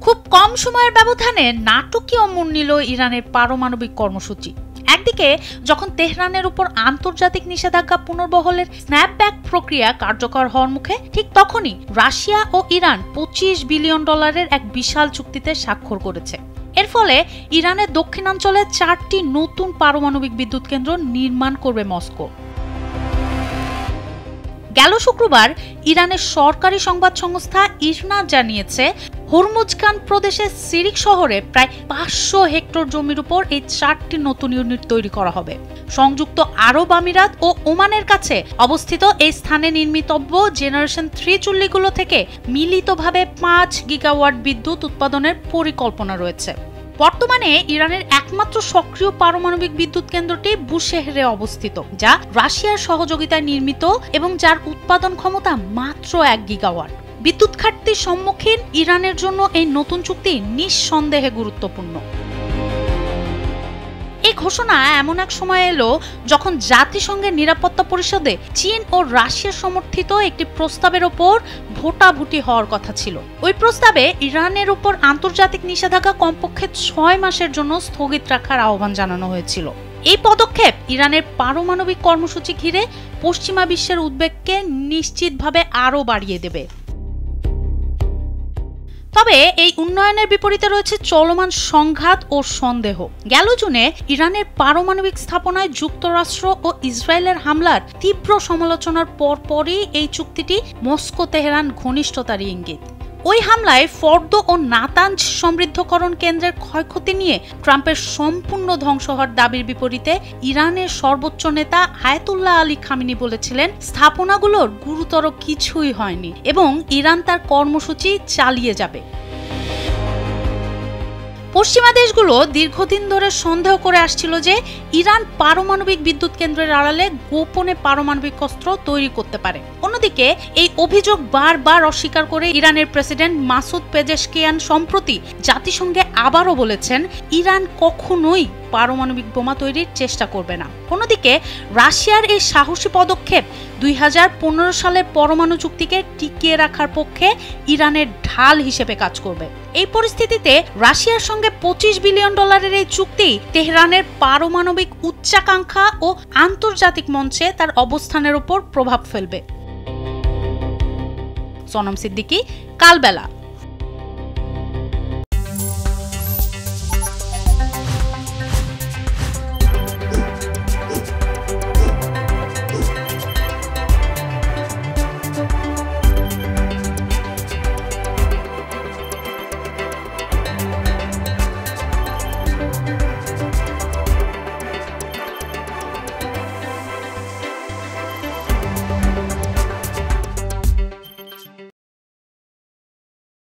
খুব কম সময়ের ব্যবধানে নাটকীয় মোড় নিল ইরানের পারমাণবিক কর্মসূচি। একদিকে যখন তেহরানের উপর আন্তর্জাতিক নিষেধাজ্ঞা পুনর্বহলের স্ন্যাপব্যাক প্রক্রিয়া কার্যকর হওয়ার মুখে, ঠিক তখনই রাশিয়া ও ইরান $25 বিলিয়ন এক বিশাল চুক্তিতে স্বাক্ষর করেছে। এর ফলে ইরানের দক্ষিণাঞ্চলে 4টি নতুন পারমাণবিক বিদ্যুৎ কেন্দ্র নির্মাণ করবে মস্কো। গেল শুক্রবার ইরানের সরকারি সংবাদ সংস্থা ইরনা জানিয়েছে, হরমুজগান প্রদেশের সিরিক শহরে প্রায় 500 হেক্টর জমির উপর এই 4টি নতুন ইউনিট তৈরি করা হবে। সংযুক্ত আরব আমিরাত ও ওমানের কাছে অবস্থিত এই স্থানে নির্মিতব্য জেনারেশন 3 চুল্লিগুলো থেকে মিলিতভাবে 5 গিগাওয়াট বিদ্যুৎ উৎপাদনের পরিকল্পনা রয়েছে। বর্তমানে ইরানের একমাত্র সক্রিয় পারমাণবিক বিদ্যুৎ কেন্দ্রটি বুশেহরে অবস্থিত, যা রাশিয়ার সহযোগিতায় নির্মিত এবং যার উৎপাদন ক্ষমতা মাত্র 1 গিগাওয়াট। বিদ্যুৎ ঘাটতির সম্মুখীন ইরানের জন্য এই নতুন চুক্তি নিঃসন্দেহে গুরুত্বপূর্ণ। এই ঘোষণা এমন এক সময় এলো যখন জাতিসংঘের নিরাপত্তা পরিষদে চীন ও রাশিয়া সমর্থিত একটি প্রস্তাবের ওপর ভোটাভুটি হওয়ার কথা ছিল। ওই প্রস্তাবে ইরানের উপর আন্তর্জাতিক নিষেধাজ্ঞা কমপক্ষে 6 মাসের জন্য স্থগিত রাখার আহ্বান জানানো হয়েছিল। এই পদক্ষেপ ইরানের পারমাণবিক কর্মসূচি ঘিরে পশ্চিমা বিশ্বের উদ্বেগকে নিশ্চিতভাবে আরও বাড়িয়ে দেবে। তবে এই উন্নয়নের বিপরীতে রয়েছে চলমান সংঘাত ও সন্দেহ। গেল জুনে ইরানের পারমাণবিক স্থাপনায় যুক্তরাষ্ট্র ও ইসরায়েলের হামলার তীব্র সমালোচনার পরপরই এই চুক্তিটি মস্কো তেহরান ঘনিষ্ঠতার ইঙ্গিত। ওই হামলায় ফর্দ ও নাতাঞ্জ সমৃদ্ধকরণ কেন্দ্রের ক্ষয়ক্ষতি নিয়ে ট্রাম্পের সম্পূর্ণ ধ্বংস হওয়ার দাবির বিপরীতে ইরানের সর্বোচ্চ নেতা আয়াতুল্লাহ আলী খামেনি বলেছিলেন, স্থাপনাগুলোর গুরুতর কিছুই হয়নি এবং ইরান তার কর্মসূচি চালিয়ে যাবে। পশ্চিমা দেশগুলো দীর্ঘদিন ধরে সন্দেহ করে আসছিল যে ইরান পারমাণবিক বিদ্যুৎ কেন্দ্রের আড়ালে গোপনে পারমাণবিক অস্ত্র তৈরি করতে পারে। অন্যদিকে এই অভিযোগ বারবার অস্বীকার করে ইরানের প্রেসিডেন্ট মাসুদ পেজেশকিয়ান সম্প্রতি জাতিসংঘে আবারও বলেছেন, ইরান কখনোই পারমাণবিক বোমা তৈরির চেষ্টা করবে না। অন্যদিকে রাশিয়ার এই সাহসী পদক্ষেপ 2015 সালের পরমাণু চুক্তিকে টিকিয়ে রাখার পক্ষে ইরানের ঢাল হিসেবে কাজ করবে। এই পরিস্থিতিতে রাশিয়ার সঙ্গে $25 বিলিয়ন এই চুক্তি তেহরানের পারমাণবিক উচ্চাকাঙ্ক্ষা ও আন্তর্জাতিক মঞ্চে তার অবস্থানের উপর প্রভাব ফেলবে। সোনম সিদ্দিকী, কালবেলা।